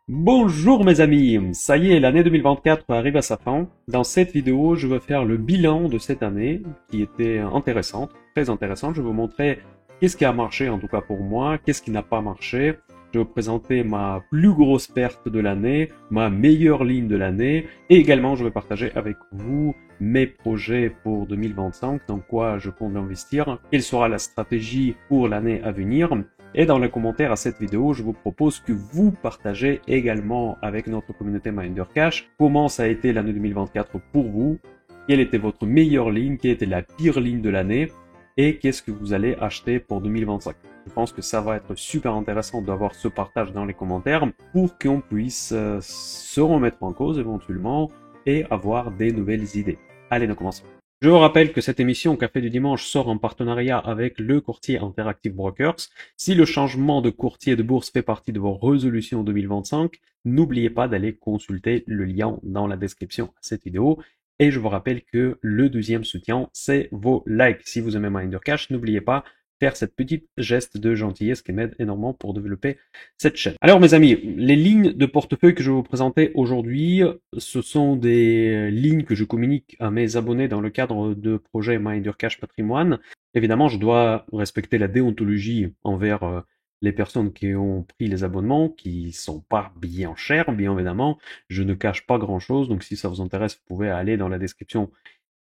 Bonjour mes amis, ça y est, l'année 2024 arrive à sa fin. Dans cette vidéo, je vais faire le bilan de cette année qui était intéressante, très intéressante. Je vais vous montrer qu'est-ce qui a marché en tout cas pour moi, qu'est-ce qui n'a pas marché. Je vais vous présenter ma plus grosse perte de l'année, ma meilleure ligne de l'année et également je vais partager avec vous mes projets pour 2025, dans quoi je compte investir, quelle sera la stratégie pour l'année à venir. Et dans les commentaires à cette vidéo, je vous propose que vous partagez également avec notre communauté MinderCash comment ça a été l'année 2024 pour vous, quelle était votre meilleure ligne, quelle était la pire ligne de l'année et qu'est-ce que vous allez acheter pour 2025. Je pense que ça va être super intéressant d'avoir ce partage dans les commentaires pour qu'on puisse se remettre en cause éventuellement et avoir des nouvelles idées. Allez, nous commençons. Je vous rappelle que cette émission Café du Dimanche sort en partenariat avec le courtier Interactive Brokers. Si le changement de courtier de bourse fait partie de vos résolutions 2025, n'oubliez pas d'aller consulter le lien dans la description à cette vidéo. Et je vous rappelle que le deuxième soutien, c'est vos likes. Si vous aimez MinderCash, n'oubliez pas faire cette petite geste de gentillesse qui m'aide énormément pour développer cette chaîne. Alors mes amis, les lignes de portefeuille que je vais vous présenter aujourd'hui, ce sont des lignes que je communique à mes abonnés dans le cadre de projet MinderCash Patrimoine. Évidemment, je dois respecter la déontologie envers les personnes qui ont pris les abonnements, qui sont pas bien chers, bien évidemment. Je ne cache pas grand-chose, donc si ça vous intéresse, vous pouvez aller dans la description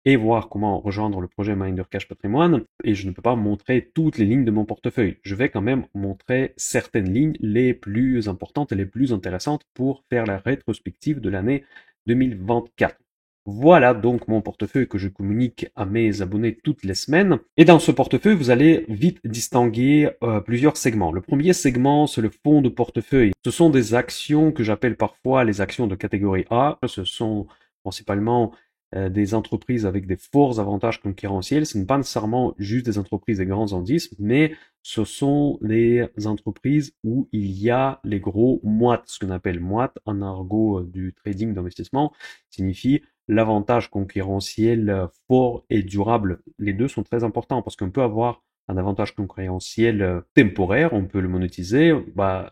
et voir comment rejoindre le projet MinderCash Patrimoine. Et je ne peux pas montrer toutes les lignes de mon portefeuille. Je vais quand même montrer certaines lignes les plus importantes et les plus intéressantes pour faire la rétrospective de l'année 2024. Voilà donc mon portefeuille que je communique à mes abonnés toutes les semaines. Et dans ce portefeuille, vous allez vite distinguer plusieurs segments. Le premier segment, c'est le fonds de portefeuille. Ce sont des actions que j'appelle parfois les actions de catégorie A. Ce sont principalement des entreprises avec des forts avantages concurrentiels. Ce n'est pas nécessairement juste des entreprises des grands indices, mais ce sont des entreprises où il y a les gros moites. Ce qu'on appelle moite en argot du trading d'investissement signifie l'avantage concurrentiel fort et durable. Les deux sont très importants parce qu'on peut avoir un avantage concurrentiel temporaire, on peut le monétiser.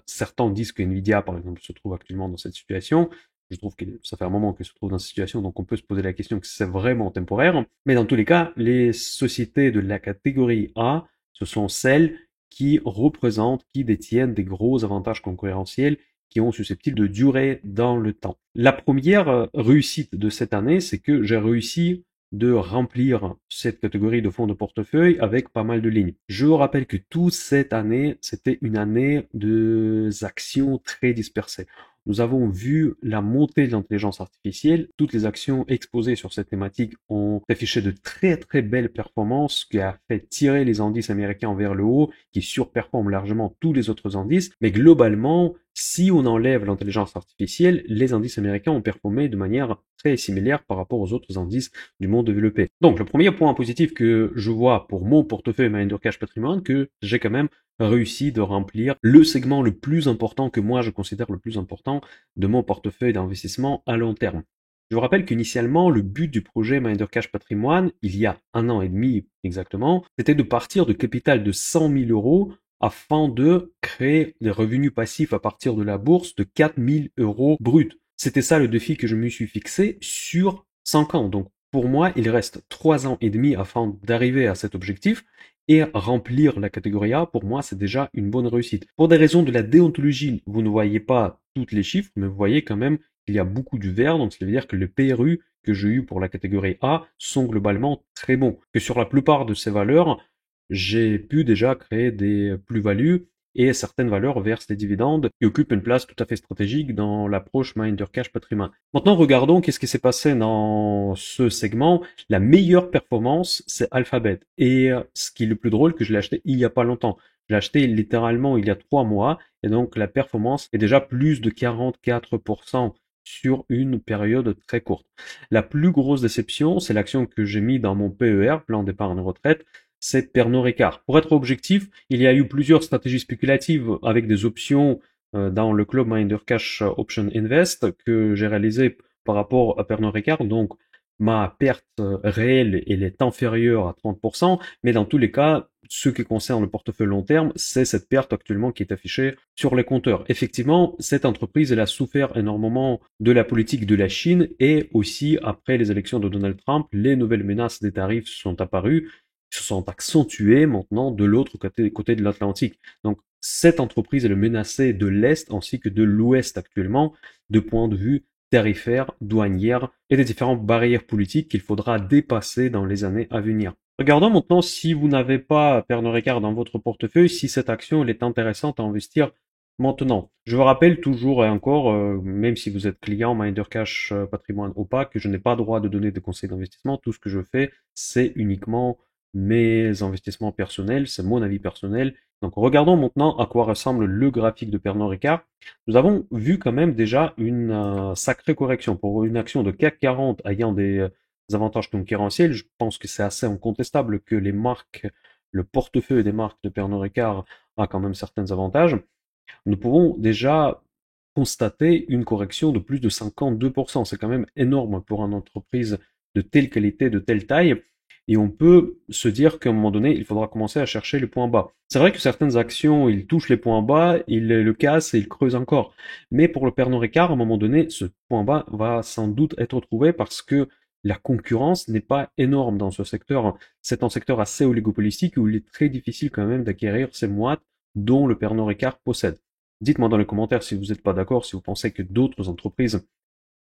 Certains disent que Nvidia, par exemple, se trouve actuellement dans cette situation. Je trouve que ça fait un moment qu'elle se trouve dans cette situation, donc on peut se poser la question que c'est vraiment temporaire. Mais dans tous les cas, les sociétés de la catégorie A, ce sont celles qui représentent, qui détiennent des gros avantages concurrentiels qui ont susceptibles de durer dans le temps. La première réussite de cette année, c'est que j'ai réussi de remplir cette catégorie de fonds de portefeuille avec pas mal de lignes. Je vous rappelle que toute cette année, c'était une année de actions très dispersées. Nous avons vu la montée de l'intelligence artificielle. Toutes les actions exposées sur cette thématique ont affiché de très très belles performances qui a fait tirer les indices américains vers le haut, qui surperforment largement tous les autres indices. Mais globalement, si on enlève l'intelligence artificielle, les indices américains ont performé de manière très similaire par rapport aux autres indices du monde développé. Donc le premier point positif que je vois pour mon portefeuille MinderCash Patrimoine, que j'ai quand même réussi de remplir le segment le plus important que moi je considère le plus important de mon portefeuille d'investissement à long terme. Je vous rappelle qu'initialement, le but du projet MinderCash Patrimoine, il y a 1 an et demi exactement, c'était de partir de capital de 100 000 euros afin de créer des revenus passifs à partir de la bourse de 4 000 euros bruts. C'était ça le défi que je me suis fixé sur 5 ans. Donc pour moi, il reste 3 ans et demi afin d'arriver à cet objectif. Et remplir la catégorie A, pour moi, c'est déjà une bonne réussite. Pour des raisons de la déontologie, vous ne voyez pas tous les chiffres, mais vous voyez quand même qu'il y a beaucoup du vert, donc ça veut dire que les PRU que j'ai eu pour la catégorie A sont globalement très bons. Que sur la plupart de ces valeurs, j'ai pu déjà créer des plus-values et certaines valeurs versent des dividendes qui occupent une place tout à fait stratégique dans l'approche MinderCash Patrimoine. Maintenant, regardons qu'est-ce qui s'est passé dans ce segment. La meilleure performance, c'est Alphabet. Et ce qui est le plus drôle, que je l'ai acheté il y a pas longtemps. Je l'ai acheté littéralement il y a 3 mois et donc la performance est déjà plus de 44% sur une période très courte. La plus grosse déception, c'est l'action que j'ai mis dans mon PER, plan d'épargne retraite, c'est Pernod Ricard. Pour être objectif, il y a eu plusieurs stratégies spéculatives avec des options dans le club MinderCash Option Invest que j'ai réalisé par rapport à Pernod Ricard. Donc, ma perte réelle, elle est inférieure à 30%, mais dans tous les cas, ce qui concerne le portefeuille long terme, c'est cette perte actuellement qui est affichée sur les compteurs. Effectivement, cette entreprise, elle a souffert énormément de la politique de la Chine et aussi après les élections de Donald Trump, les nouvelles menaces des tarifs sont apparues, se sont accentuées maintenant de l'autre côté de l'Atlantique. Donc, cette entreprise est menacée de l'Est ainsi que de l'Ouest actuellement, de point de vue tarifaire, douanière et des différentes barrières politiques qu'il faudra dépasser dans les années à venir. Regardons maintenant si vous n'avez pas Pernod Ricard dans votre portefeuille, si cette action elle est intéressante à investir maintenant. Je vous rappelle toujours et encore, même si vous êtes client Minder Cash Patrimoine ou pas, que je n'ai pas droit de donner des conseils d'investissement. Tout ce que je fais, c'est uniquement mes investissements personnels, c'est mon avis personnel. Donc regardons maintenant à quoi ressemble le graphique de Pernod Ricard. Nous avons vu quand même déjà une sacrée correction pour une action de CAC 40 ayant des avantages concurrentiels. Je pense que c'est assez incontestable que les marques, le portefeuille des marques de Pernod Ricard a quand même certains avantages. Nous pouvons déjà constater une correction de plus de 52%. C'est quand même énorme pour une entreprise de telle qualité, de telle taille. Et on peut se dire qu'à un moment donné, il faudra commencer à chercher les points bas. C'est vrai que certaines actions, ils touchent les points bas, ils le cassent et ils creusent encore. Mais pour le Pernod Ricard, à un moment donné, ce point bas va sans doute être trouvé parce que la concurrence n'est pas énorme dans ce secteur. C'est un secteur assez oligopolistique où il est très difficile quand même d'acquérir ces moites dont le Pernod Ricard possède. Dites-moi dans les commentaires si vous n'êtes pas d'accord, si vous pensez que d'autres entreprises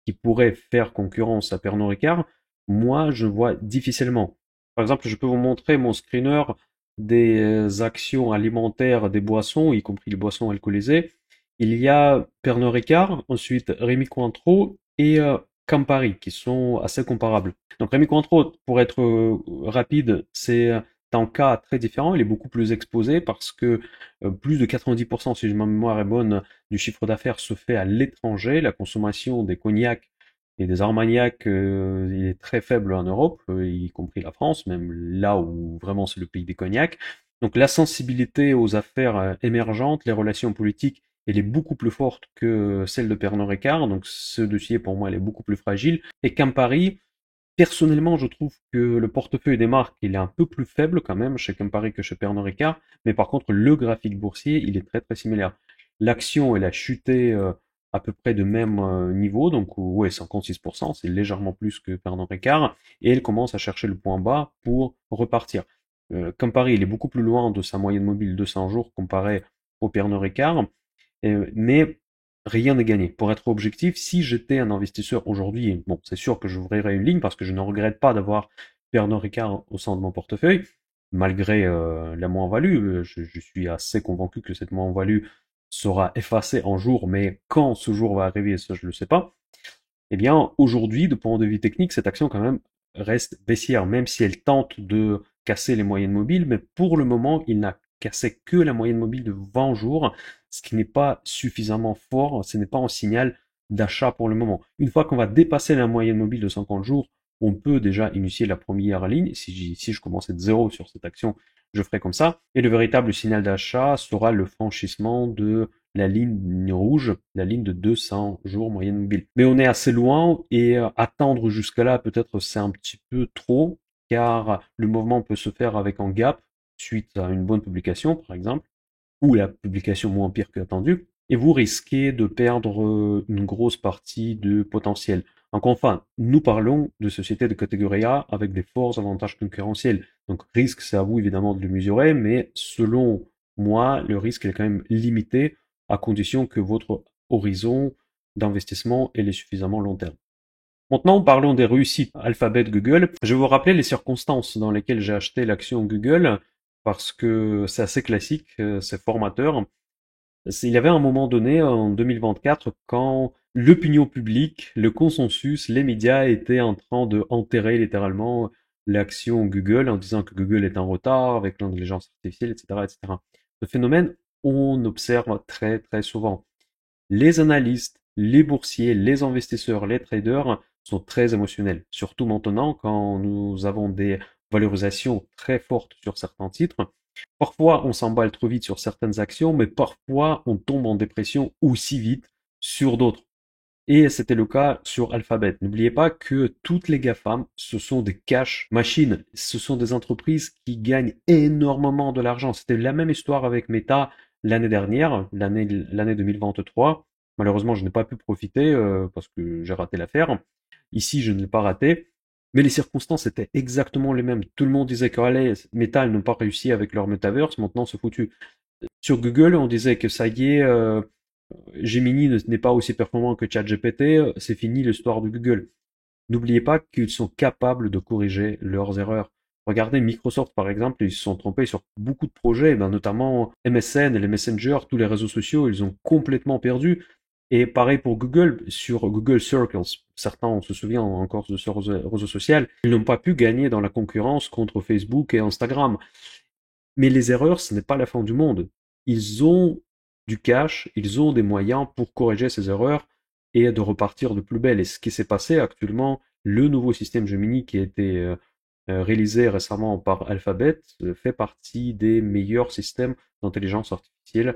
qui pourraient faire concurrence à Pernod Ricard, moi je vois difficilement. Par exemple, je peux vous montrer mon screener des actions alimentaires des boissons, y compris les boissons alcoolisées. Il y a Pernod Ricard, ensuite Rémy Cointreau et Campari qui sont assez comparables. Donc Rémy Cointreau, pour être rapide, c'est un cas très différent, il est beaucoup plus exposé parce que plus de 90%, si ma mémoire est bonne, du chiffre d'affaires se fait à l'étranger. La consommation des cognacs et des armagnacs il est très faible en Europe, y compris la France, même là où vraiment c'est le pays des cognacs. Donc la sensibilité aux affaires émergentes, les relations politiques, elle est beaucoup plus forte que celle de Pernod Ricard. Donc ce dossier, pour moi, elle est beaucoup plus fragile. Et Campari, personnellement, je trouve que le portefeuille des marques, il est un peu plus faible quand même chez Campari que chez Pernod Ricard, mais par contre, le graphique boursier, il est très très similaire. L'action, elle a chuté à peu près de même niveau, donc ouais, 56%, c'est légèrement plus que Pernod Ricard, et elle commence à chercher le point bas pour repartir. Campari, il est beaucoup plus loin de sa moyenne mobile de 100 jours comparé au Pernod Ricard, mais rien n'est gagné. Pour être objectif, si j'étais un investisseur aujourd'hui, bon, c'est sûr que j'ouvrirais une ligne parce que je ne regrette pas d'avoir Pernod Ricard au sein de mon portefeuille, malgré la moins-value. Je suis assez convaincu que cette moins-value sera effacée un jour, mais quand ce jour va arriver, ça je ne le sais pas. Eh bien, aujourd'hui, de point de vue technique, cette action quand même reste baissière, même si elle tente de casser les moyennes mobiles, mais pour le moment, il n'a cassé que la moyenne mobile de 20 jours, ce qui n'est pas suffisamment fort, ce n'est pas un signal d'achat pour le moment. Une fois qu'on va dépasser la moyenne mobile de 50 jours, on peut déjà initier la première ligne. Si je commençais de zéro sur cette action, je ferai comme ça. Et le véritable signal d'achat sera le franchissement de la ligne rouge, la ligne de 200 jours moyenne mobile. Mais on est assez loin et attendre jusqu'à là, peut-être c'est un petit peu trop, car le mouvement peut se faire avec un gap suite à une bonne publication, par exemple, ou la publication moins pire que attendu, et vous risquez de perdre une grosse partie de potentiel. Donc enfin, nous parlons de sociétés de catégorie A avec des forts avantages concurrentiels. Donc risque, c'est à vous évidemment de le mesurer, mais selon moi, le risque est quand même limité à condition que votre horizon d'investissement est suffisamment long terme. Maintenant, parlons des réussites Alphabet Google. Je vais vous rappeler les circonstances dans lesquelles j'ai acheté l'action Google parce que c'est assez classique, c'est formateur. Il y avait un moment donné, en 2024, quand l'opinion publique, le consensus, les médias étaient en train de enterrer littéralement l'action Google en disant que Google est en retard avec l'intelligence artificielle, etc., etc. Ce phénomène, on observe très très souvent. Les analystes, les boursiers, les investisseurs, les traders sont très émotionnels, surtout maintenant quand nous avons des valorisations très fortes sur certains titres. Parfois, on s'emballe trop vite sur certaines actions, mais parfois, on tombe en dépression aussi vite sur d'autres. Et c'était le cas sur Alphabet. N'oubliez pas que toutes les GAFAM, ce sont des cash machines. Ce sont des entreprises qui gagnent énormément de l'argent. C'était la même histoire avec Meta l'année dernière, l'année 2023. Malheureusement, je n'ai pas pu profiter parce que j'ai raté l'affaire. Ici, je ne l'ai pas raté. Mais les circonstances étaient exactement les mêmes. Tout le monde disait que allez, Meta, ils n'ont pas réussi avec leur metaverse, maintenant c'est foutu. Sur Google, on disait que ça y est, Gemini n'est pas aussi performant que ChatGPT, c'est fini l'histoire de Google. N'oubliez pas qu'ils sont capables de corriger leurs erreurs. Regardez Microsoft par exemple, ils se sont trompés sur beaucoup de projets, notamment MSN, les Messenger, tous les réseaux sociaux, ils ont complètement perdu. Et pareil pour Google, sur Google Circles, certains on se souvient encore de ce réseau social, ils n'ont pas pu gagner dans la concurrence contre Facebook et Instagram. Mais les erreurs, ce n'est pas la fin du monde. Ils ont du cash, ils ont des moyens pour corriger ces erreurs et de repartir de plus belle. Et ce qui s'est passé actuellement, le nouveau système Gemini qui a été réalisé récemment par Alphabet fait partie des meilleurs systèmes d'intelligence artificielle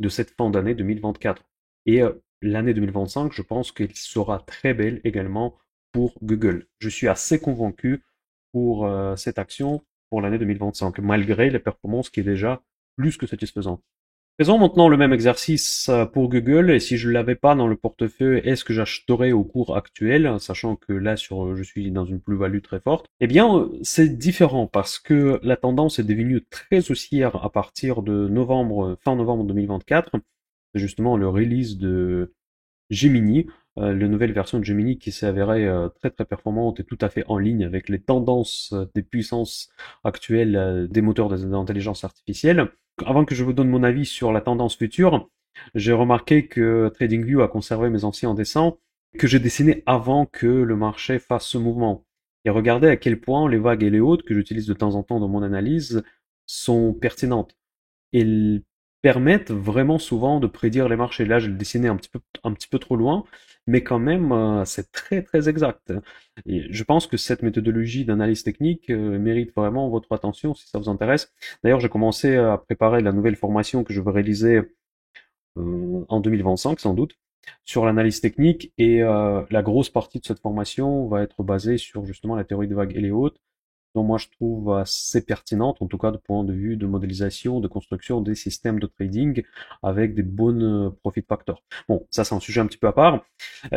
de cette fin d'année 2024. Et l'année 2025, je pense qu'elle sera très belle également pour Google. Je suis assez convaincu pour cette action pour l'année 2025, malgré les performances qui est déjà plus que satisfaisantes. Faisons maintenant le même exercice pour Google, et si je ne l'avais pas dans le portefeuille, est-ce que j'achèterais au cours actuel, sachant que là, je suis dans une plus-value très forte? Eh bien, c'est différent, parce que la tendance est devenue très haussière à partir de fin novembre 2024. C'est justement le release de Gemini, la nouvelle version de Gemini qui s'est avérée très très performante et tout à fait en ligne avec les tendances des puissances actuelles des moteurs d'intelligence artificielle. Avant que je vous donne mon avis sur la tendance future, j'ai remarqué que TradingView a conservé mes anciens dessins que j'ai dessinés avant que le marché fasse ce mouvement. Et regardez à quel point les vagues et les hautes que j'utilise de temps en temps dans mon analyse sont pertinentes. Et permettent vraiment souvent de prédire les marchés. Là, je le dessinais un petit peu trop loin, mais quand même, c'est très très exact. Et je pense que cette méthodologie d'analyse technique mérite vraiment votre attention si ça vous intéresse. D'ailleurs, j'ai commencé à préparer la nouvelle formation que je veux réaliser en 2025 sans doute sur l'analyse technique et la grosse partie de cette formation va être basée sur justement la théorie des vagues et les hautes dont moi je trouve assez pertinente, en tout cas de point de vue de modélisation, de construction des systèmes de trading avec des bonnes profit factors. Bon, ça c'est un sujet un petit peu à part.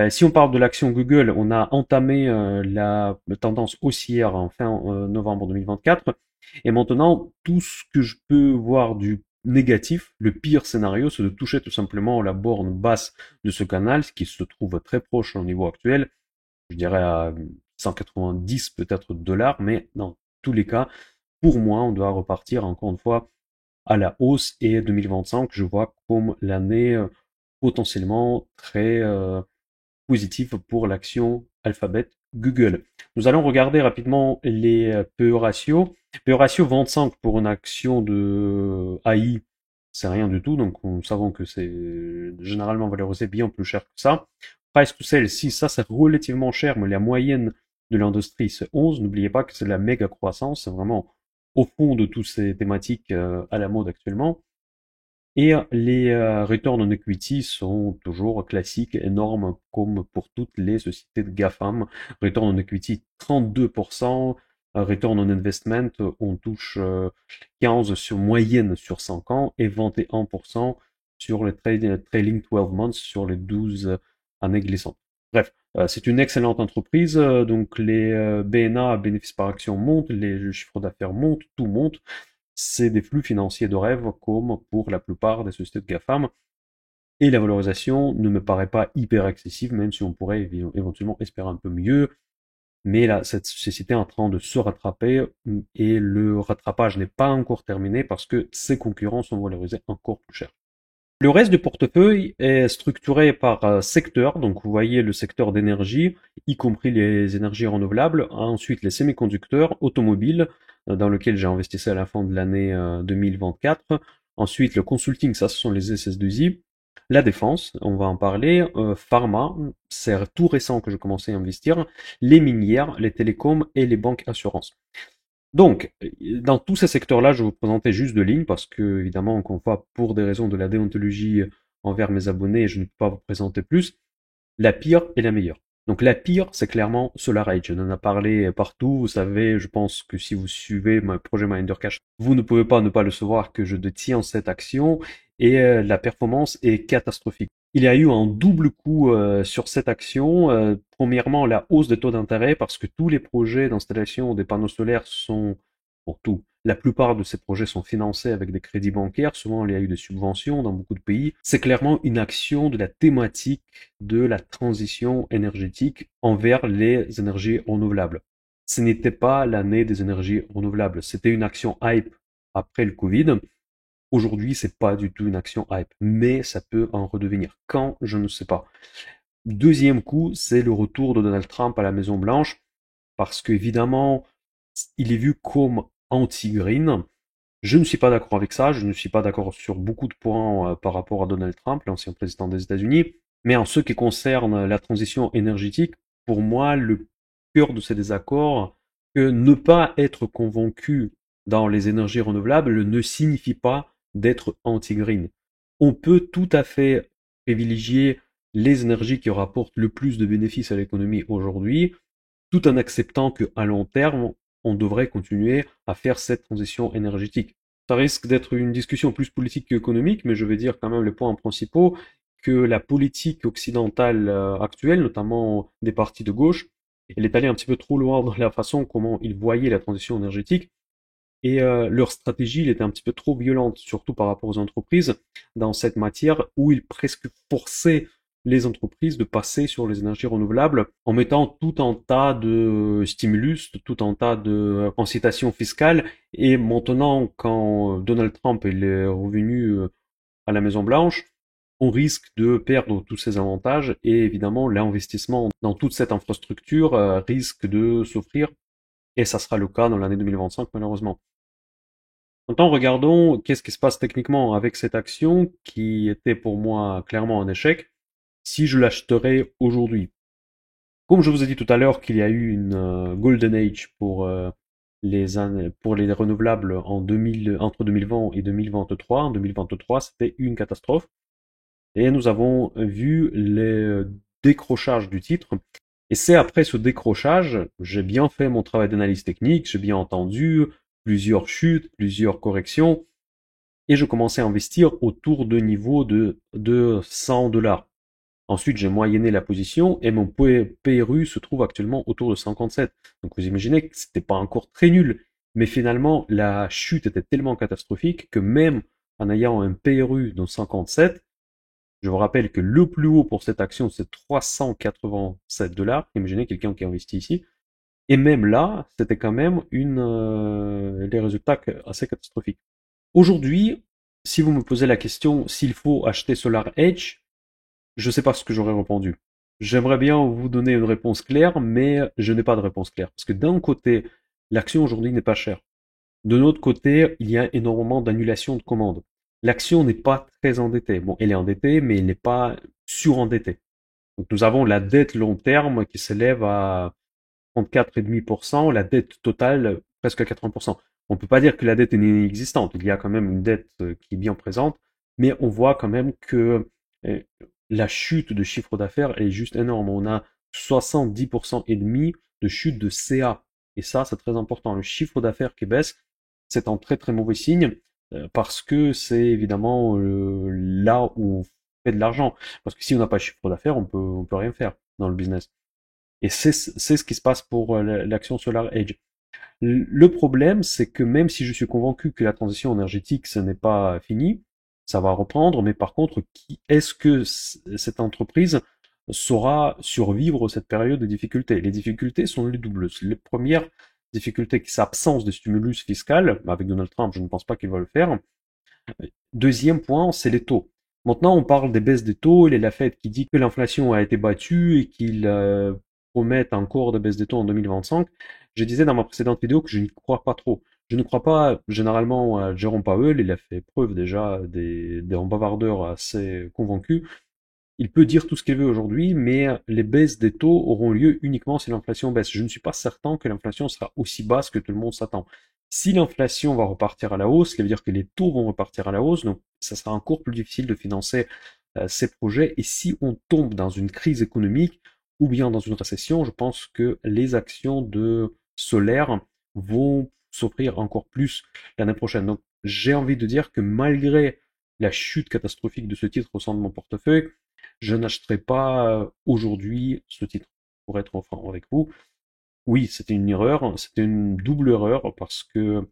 Si on parle de l'action Google, on a entamé la tendance haussière en fin novembre 2024, et maintenant tout ce que je peux voir du négatif, le pire scénario, c'est de toucher tout simplement la borne basse de ce canal, ce qui se trouve très proche au niveau actuel, je dirais à 190 peut-être dollars, mais dans tous les cas, pour moi, on doit repartir encore une fois à la hausse et 2025, je vois comme l'année potentiellement très positive pour l'action Alphabet Google. Nous allons regarder rapidement les PE ratio. PE ratio 25 pour une action de AI, c'est rien du tout, donc nous savons que c'est généralement valorisé bien plus cher que ça. Price to sell, si ça c'est relativement cher, mais la moyenne de l'industrie c'est 11. N'oubliez pas que c'est la méga croissance, c'est vraiment au fond de toutes ces thématiques à la mode actuellement. Et les return on equity sont toujours classiques, énormes, comme pour toutes les sociétés de GAFAM. Return on equity 32%, return on investment, on touche 15 sur moyenne sur 5 ans et 21% sur les trailing 12 months, sur les 12 années glissantes. Bref, c'est une excellente entreprise, donc les BNA, bénéfices par action montent, les chiffres d'affaires montent, tout monte. C'est des flux financiers de rêve comme pour la plupart des sociétés de GAFAM. Et la valorisation ne me paraît pas hyper excessive, même si on pourrait éventuellement espérer un peu mieux. Mais là, cette société est en train de se rattraper et le rattrapage n'est pas encore terminé parce que ses concurrents sont valorisés encore plus cher. Le reste du portefeuille est structuré par secteur, donc vous voyez le secteur d'énergie, y compris les énergies renouvelables, ensuite les semi-conducteurs, automobiles, dans lequel j'ai investi à la fin de l'année 2024, ensuite le consulting, ça ce sont les SS2I, la défense, on va en parler, pharma, c'est tout récent que je commençais à investir, les minières, les télécoms et les banques assurances. Donc, dans tous ces secteurs-là, je vais vous présenter juste deux lignes parce que, évidemment, encore une fois, pour des raisons de la déontologie envers mes abonnés, je ne peux pas vous présenter plus. la pire et la meilleure. Donc la pire, c'est clairement SolarEdge. On en a parlé partout. Vous savez, je pense que si vous suivez mon projet Minder Cash, vous ne pouvez pas ne pas le savoir que je détiens cette action et la performance est catastrophique. Il y a eu un double coup sur cette action. Premièrement, la hausse des taux d'intérêt parce que tous les projets d'installation des panneaux solaires sont, pour tout, la plupart de ces projets sont financés avec des crédits bancaires. Souvent, il y a eu des subventions dans beaucoup de pays. C'est clairement une action de la thématique de la transition énergétique envers les énergies renouvelables. Ce n'était pas l'année des énergies renouvelables. C'était une action hype après le Covid. Aujourd'hui, c'est pas du tout une action hype, mais ça peut en redevenir. Quand? Je ne sais pas. Deuxième coup, c'est le retour de Donald Trump à la Maison Blanche, parce qu'évidemment, il est vu comme anti-green. Je ne suis pas d'accord avec ça, je ne suis pas d'accord sur beaucoup de points par rapport à Donald Trump, l'ancien président des États-Unis, mais en ce qui concerne la transition énergétique, pour moi, le cœur de ces désaccords, que ne pas être convaincu dans les énergies renouvelables ne signifie pas d'être anti-green. On peut tout à fait privilégier les énergies qui rapportent le plus de bénéfices à l'économie aujourd'hui, tout en acceptant qu'à long terme, on devrait continuer à faire cette transition énergétique. Ça risque d'être une discussion plus politique qu'économique, mais je vais dire quand même les points principaux, que la politique occidentale actuelle, notamment des partis de gauche, elle est allée un petit peu trop loin dans la façon comment ils voyaient la transition énergétique, et leur stratégie, elle était un petit peu trop violente, surtout par rapport aux entreprises, dans cette matière où ils presque forçaient les entreprises de passer sur les énergies renouvelables en mettant tout un tas de stimulus, tout un tas de incitations fiscales. Et maintenant, quand Donald Trump est revenu à la Maison Blanche, on risque de perdre tous ces avantages et évidemment l'investissement dans toute cette infrastructure risque de souffrir et ça sera le cas dans l'année 2025 malheureusement. Maintenant, regardons qu'est-ce qui se passe techniquement avec cette action qui était pour moi clairement un échec si je l'achèterais aujourd'hui. Comme je vous ai dit tout à l'heure qu'il y a eu une golden age pour les renouvelables entre 2020 et 2023. En 2023, c'était une catastrophe. Et nous avons vu les décrochages du titre. Et c'est après ce décrochage, j'ai bien fait mon travail d'analyse technique, j'ai bien entendu plusieurs chutes, plusieurs corrections, et je commençais à investir autour de niveaux de 100 dollars. Ensuite, j'ai moyenné la position et mon PRU se trouve actuellement autour de 57. Donc vous imaginez que c'était pas encore très nul. Mais finalement, la chute était tellement catastrophique que même en ayant un PRU de 57, je vous rappelle que le plus haut pour cette action, c'est 387 dollars. Imaginez quelqu'un qui investit ici. Et même là, c'était quand même des résultats assez catastrophiques. Aujourd'hui, si vous me posez la question s'il faut acheter Solar Edge, je ne sais pas ce que j'aurais répondu. J'aimerais bien vous donner une réponse claire, mais je n'ai pas de réponse claire. Parce que d'un côté, l'action aujourd'hui n'est pas chère. De l'autre côté, il y a énormément d'annulations de commandes. L'action n'est pas très endettée. Bon, elle est endettée, mais elle n'est pas surendettée. Donc nous avons la dette long terme qui s'élève à 34,5%, la dette totale presque à 80%. On ne peut pas dire que la dette est inexistante. Il y a quand même une dette qui est bien présente, mais on voit quand même que la chute de chiffre d'affaires est juste énorme. On a 70% et demi de chute de CA. Et ça, c'est très important. Le chiffre d'affaires qui baisse, c'est un très très mauvais signe parce que c'est évidemment là où on fait de l'argent. Parce que si on n'a pas de chiffre d'affaires, on peut rien faire dans le business. Et c'est ce qui se passe pour l'action Solar Edge. Le problème, c'est que même si je suis convaincu que la transition énergétique, ce n'est pas fini, ça va reprendre, mais par contre, est-ce que cette entreprise saura survivre cette période de difficultés? Les difficultés sont les doubles. Les premières difficultés, c'est l'absence de stimulus fiscal. Avec Donald Trump, je ne pense pas qu'il va le faire. Deuxième point, c'est les taux. Maintenant, on parle des baisses des taux. Il y a la Fed qui dit que l'inflation a été battue et qu'il promettent encore des baisses des taux en 2025. Je disais dans ma précédente vidéo que je n'y crois pas trop. Je ne crois pas généralement à Jérôme Powell. Il a fait preuve déjà d'un bavardeur assez convaincu. Il peut dire tout ce qu'il veut aujourd'hui, mais les baisses des taux auront lieu uniquement si l'inflation baisse. Je ne suis pas certain que l'inflation sera aussi basse que tout le monde s'attend. Si l'inflation va repartir à la hausse, ça veut dire que les taux vont repartir à la hausse, donc ça sera encore plus difficile de financer ces projets. Et si on tombe dans une crise économique ou bien dans une récession, je pense que les actions de solaire vont s'offrir encore plus l'année prochaine. Donc j'ai envie de dire que malgré la chute catastrophique de ce titre au sein de mon portefeuille, je n'achèterai pas aujourd'hui ce titre, pour être franc avec vous. Oui, c'était une erreur, c'était une double erreur parce que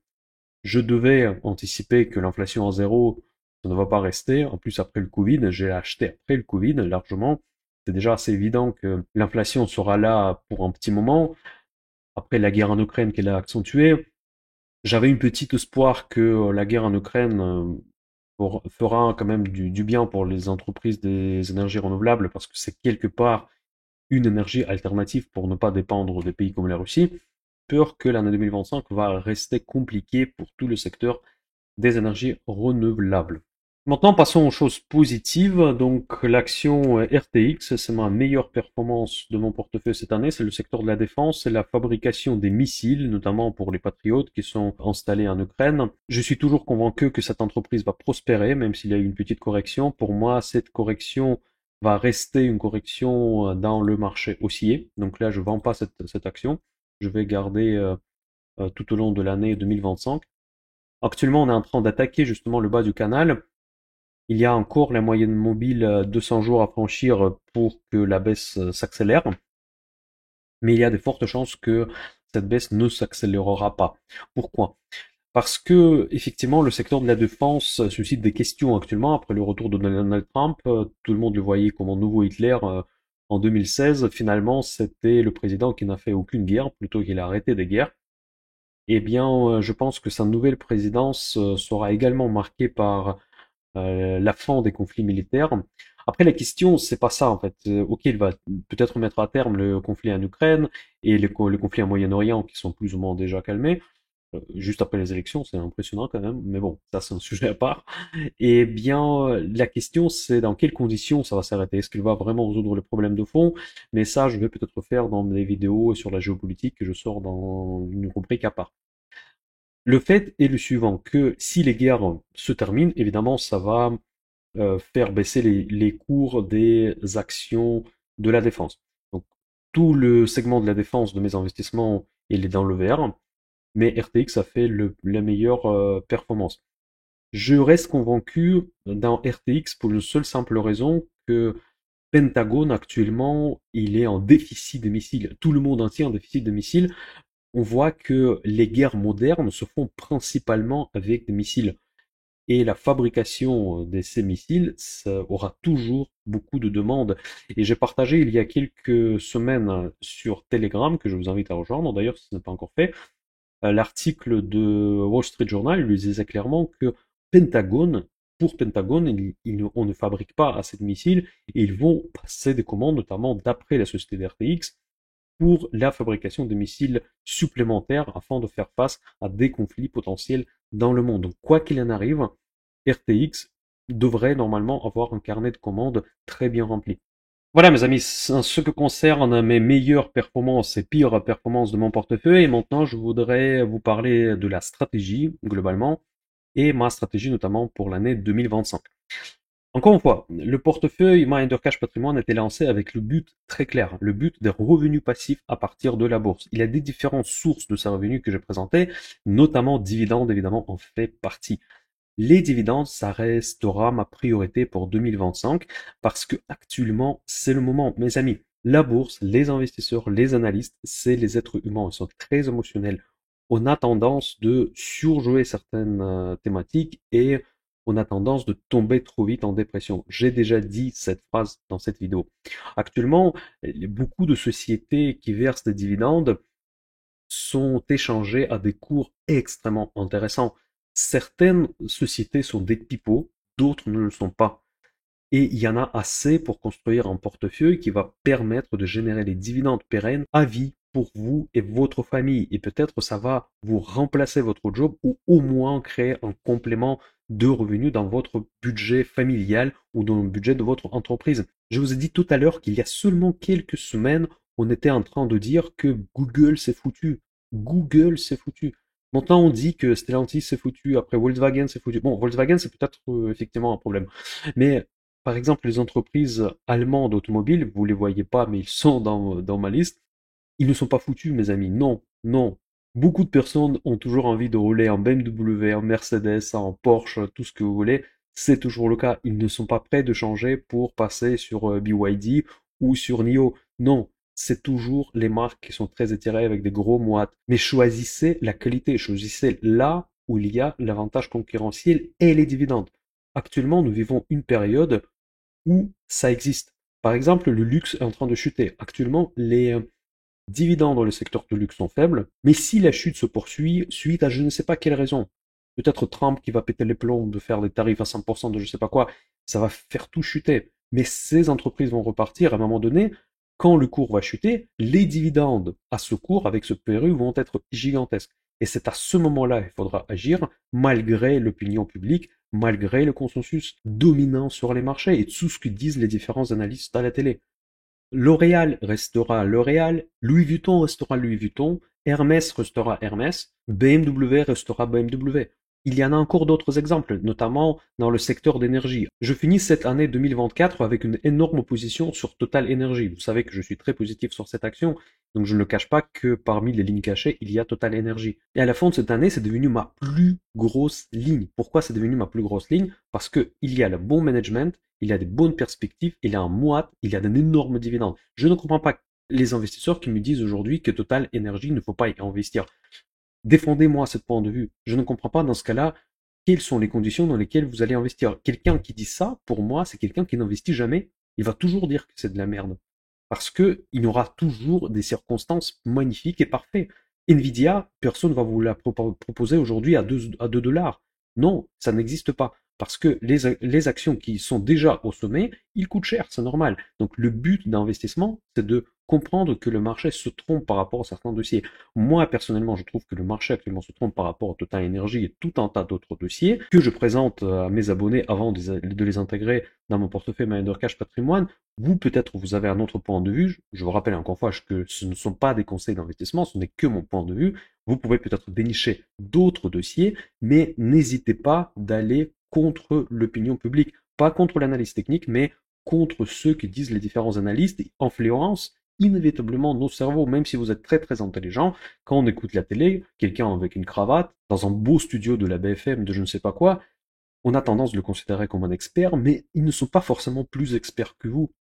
je devais anticiper que l'inflation à zéro, ça ne va pas rester. En plus, après le Covid, j'ai acheté après le Covid largement. C'est déjà assez évident que l'inflation sera là pour un petit moment. Après la guerre en Ukraine qu'elle a accentuée, j'avais une petite espoir que la guerre en Ukraine fera quand même du bien pour les entreprises des énergies renouvelables parce que c'est quelque part une énergie alternative pour ne pas dépendre des pays comme la Russie. Peur que l'année 2025 va rester compliquée pour tout le secteur des énergies renouvelables. Maintenant, passons aux choses positives. Donc, l'action RTX, c'est ma meilleure performance de mon portefeuille cette année. C'est le secteur de la défense, c'est la fabrication des missiles, notamment pour les Patriotes qui sont installés en Ukraine. Je suis toujours convaincu que cette entreprise va prospérer, même s'il y a eu une petite correction. Pour moi, cette correction va rester une correction dans le marché haussier. Donc là, je ne vends pas cette action. Je vais garder tout au long de l'année 2025. Actuellement, on est en train d'attaquer justement le bas du canal. Il y a encore la moyenne mobile 200 jours à franchir pour que la baisse s'accélère. Mais il y a de fortes chances que cette baisse ne s'accélérera pas. Pourquoi? Parce que, effectivement, le secteur de la défense suscite des questions actuellement après le retour de Donald Trump. Tout le monde le voyait comme un nouveau Hitler en 2016. Finalement, c'était le président qui n'a fait aucune guerre, plutôt qu'il a arrêté des guerres. Eh bien, je pense que sa nouvelle présidence sera également marquée par la fin des conflits militaires. Après, la question, c'est pas ça en fait. Ok, il va peut-être mettre à terme le conflit en Ukraine et les conflits en Moyen-Orient qui sont plus ou moins déjà calmés. Juste après les élections, c'est impressionnant quand même, mais bon, ça c'est un sujet à part. Et bien, la question c'est dans quelles conditions ça va s'arrêter. Est-ce qu'il va vraiment résoudre le problème de fond? Mais ça, je vais peut-être faire dans des vidéos sur la géopolitique que je sors dans une rubrique à part. Le fait est le suivant, que si les guerres se terminent, évidemment, ça va faire baisser les cours des actions de la défense. Donc, tout le segment de la défense de mes investissements, il est dans le vert, mais RTX a fait la meilleure performance. Je reste convaincu dans RTX pour une seule simple raison que Pentagone actuellement, il est en déficit de missiles. Tout le monde entier est en déficit de missiles. On voit que les guerres modernes se font principalement avec des missiles. Et la fabrication de ces missiles, ça aura toujours beaucoup de demandes. Et j'ai partagé il y a quelques semaines sur Telegram, que je vous invite à rejoindre d'ailleurs si ce n'est pas encore fait, l'article de Wall Street Journal lui disait clairement que Pentagone, pour Pentagone, on ne fabrique pas assez de missiles et ils vont passer des commandes, notamment d'après la société d'RTX, pour la fabrication de missiles supplémentaires afin de faire face à des conflits potentiels dans le monde. Donc, quoi qu'il en arrive, RTX devrait normalement avoir un carnet de commandes très bien rempli. Voilà mes amis, en ce que concerne mes meilleures performances et pires performances de mon portefeuille, et maintenant je voudrais vous parler de la stratégie globalement et ma stratégie notamment pour l'année 2025. Encore une fois, le portefeuille Minder Cash Patrimoine a été lancé avec le but très clair, le but des revenus passifs à partir de la bourse. Il y a des différentes sources de ces revenus que j'ai présentées, notamment dividendes évidemment en fait partie. Les dividendes, ça restera ma priorité pour 2025 parce que actuellement, c'est le moment. Mes amis, la bourse, les investisseurs, les analystes, c'est les êtres humains. Ils sont très émotionnels. On a tendance de surjouer certaines thématiques et on a tendance de tomber trop vite en dépression. J'ai déjà dit cette phrase dans cette vidéo. Actuellement, beaucoup de sociétés qui versent des dividendes sont échangées à des cours extrêmement intéressants. Certaines sociétés sont des pipeaux, d'autres ne le sont pas. Et il y en a assez pour construire un portefeuille qui va permettre de générer des dividendes pérennes à vie pour vous et votre famille. Et peut-être ça va vous remplacer votre job ou au moins créer un complément de revenus dans votre budget familial ou dans le budget de votre entreprise. Je vous ai dit tout à l'heure qu'il y a seulement quelques semaines, on était en train de dire que Google s'est foutu. Google s'est foutu. Maintenant, on dit que Stellantis s'est foutu, après Volkswagen s'est foutu. Bon, Volkswagen, c'est peut-être effectivement un problème. Mais Par exemple, les entreprises allemandes automobiles, vous les voyez pas, mais ils sont dans ma liste. Ils ne sont pas foutus, mes amis. Non, non. Beaucoup de personnes ont toujours envie de rouler en BMW, en Mercedes, en Porsche, tout ce que vous voulez. C'est toujours le cas. Ils ne sont pas prêts de changer pour passer sur BYD ou sur NIO. Non, c'est toujours les marques qui sont très attirées avec des gros moites. Mais choisissez la qualité, choisissez là où il y a l'avantage concurrentiel et les dividendes. Actuellement, nous vivons une période où ça existe. Par exemple, le luxe est en train de chuter. Actuellement, les dividendes dans le secteur de luxe sont faibles, mais si la chute se poursuit suite à je ne sais pas quelle raison, peut-être Trump qui va péter les plombs de faire des tarifs à 100% de je sais pas quoi, ça va faire tout chuter. Mais ces entreprises vont repartir à un moment donné, quand le cours va chuter, les dividendes à ce cours avec ce PRU vont être gigantesques. Et c'est à ce moment-là qu'il faudra agir, malgré l'opinion publique, malgré le consensus dominant sur les marchés et tout ce que disent les différents analystes à la télé. L'Oréal restera L'Oréal, Louis Vuitton restera Louis Vuitton, Hermès restera Hermès, BMW restera BMW. Il y en a encore d'autres exemples, notamment dans le secteur d'énergie. Je finis cette année 2024 avec une énorme position sur Total Energy. Vous savez que je suis très positif sur cette action, donc je ne le cache pas que parmi les lignes cachées, il y a Total Energy. Et à la fin de cette année, c'est devenu ma plus grosse ligne. Pourquoi c'est devenu ma plus grosse ligne? Parce que il y a le bon management, il y a des bonnes perspectives, il y a un mois, il y a d'un énorme dividende. Je ne comprends pas les investisseurs qui me disent aujourd'hui que Total Energy ne faut pas y investir. Défendez-moi ce point de vue. Je ne comprends pas dans ce cas-là quelles sont les conditions dans lesquelles vous allez investir. Quelqu'un qui dit ça, pour moi, c'est quelqu'un qui n'investit jamais. Il va toujours dire que c'est de la merde. Parce que il y aura toujours des circonstances magnifiques et parfaites. Nvidia, personne ne va vous la proposer aujourd'hui à 2 dollars. Non, ça n'existe pas. Parce que les actions qui sont déjà au sommet, ils coûtent cher, c'est normal. Donc le but d'investissement, c'est de comprendre que le marché se trompe par rapport à certains dossiers. Moi, personnellement, je trouve que le marché actuellement se trompe par rapport à Total Energy et tout un tas d'autres dossiers que je présente à mes abonnés avant de les intégrer dans mon portefeuille Manager Cash Patrimoine. Vous, peut-être, vous avez un autre point de vue. Je vous rappelle encore une fois que ce ne sont pas des conseils d'investissement, ce n'est que mon point de vue. Vous pouvez peut-être dénicher d'autres dossiers, mais n'hésitez pas d'aller contre l'opinion publique, pas contre l'analyse technique, mais contre ceux qui disent les différents analystes et influencent inévitablement nos cerveaux, même si vous êtes très très intelligent, quand on écoute la télé, quelqu'un avec une cravate, dans un beau studio de la BFM, de je ne sais pas quoi, on a tendance de le considérer comme un expert, mais ils ne sont pas forcément plus experts que vous.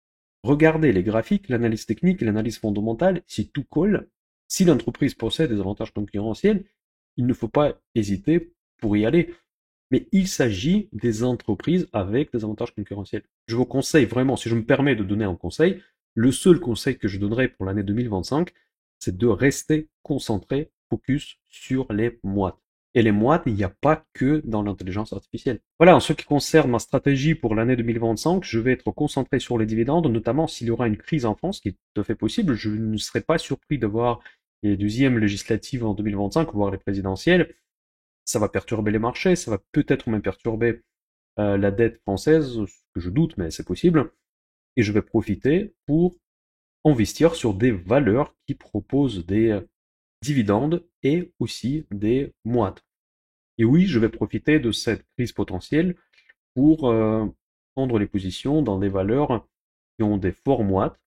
Regardez les graphiques, l'analyse technique et l'analyse fondamentale, si tout colle, si l'entreprise possède des avantages concurrentiels, il ne faut pas hésiter pour y aller. Mais il s'agit des entreprises avec des avantages concurrentiels. Je vous conseille vraiment, si je me permets de donner un conseil, le seul conseil que je donnerai pour l'année 2025, c'est de rester concentré, focus sur les moites. Et les moites, il n'y a pas que dans l'intelligence artificielle. Voilà, en ce qui concerne ma stratégie pour l'année 2025, je vais être concentré sur les dividendes, notamment s'il y aura une crise en France, qui est tout à fait possible. Je ne serais pas surpris de voir les deuxièmes législatives en 2025, voire les présidentielles. Ça va perturber les marchés, ça va peut-être même perturber la dette française, ce que je doute, mais c'est possible. Et je vais profiter pour investir sur des valeurs qui proposent des dividendes et aussi des moites. Et oui, je vais profiter de cette crise potentielle pour prendre les positions dans des valeurs qui ont des forts moites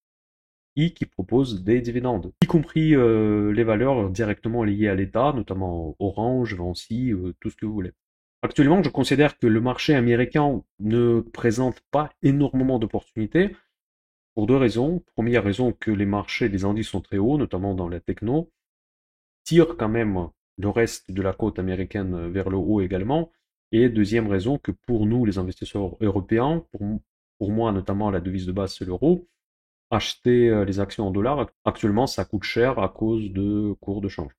et qui proposent des dividendes, y compris les valeurs directement liées à l'État, notamment Orange, Vinci, tout ce que vous voulez. Actuellement, je considère que le marché américain ne présente pas énormément d'opportunités pour deux raisons. Première raison, que les marchés des indices sont très hauts, notamment dans la techno, tirent quand même le reste de la côte américaine vers le haut également. Et deuxième raison, que pour nous, les investisseurs européens, pour moi notamment la devise de base c'est l'euro, acheter les actions en dollars, actuellement ça coûte cher à cause de cours de change.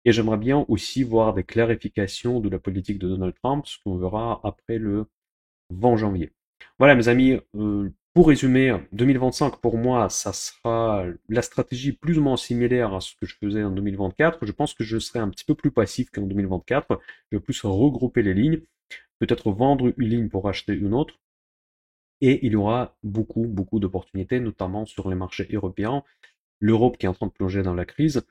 Et j'aimerais bien aussi voir des clarifications de la politique de Donald Trump, ce qu'on verra après le 20 janvier. Voilà mes amis, pour résumer, 2025 pour moi, ça sera la stratégie plus ou moins similaire à ce que je faisais en 2024. Je pense que je serai un petit peu plus passif qu'en 2024. Je vais plus regrouper les lignes, peut-être vendre une ligne pour acheter une autre. Et il y aura beaucoup, beaucoup d'opportunités, notamment sur les marchés européens. L'Europe qui est en train de plonger dans la crise.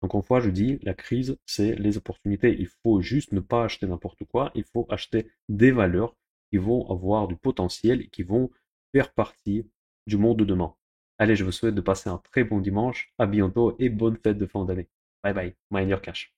Encore une fois, je dis, la crise, c'est les opportunités. Il faut juste ne pas acheter n'importe quoi. Il faut acheter des valeurs qui vont avoir du potentiel et qui vont faire partie du monde de demain. Allez, je vous souhaite de passer un très bon dimanche, à bientôt et bonne fête de fin d'année. Bye bye, mind your cash.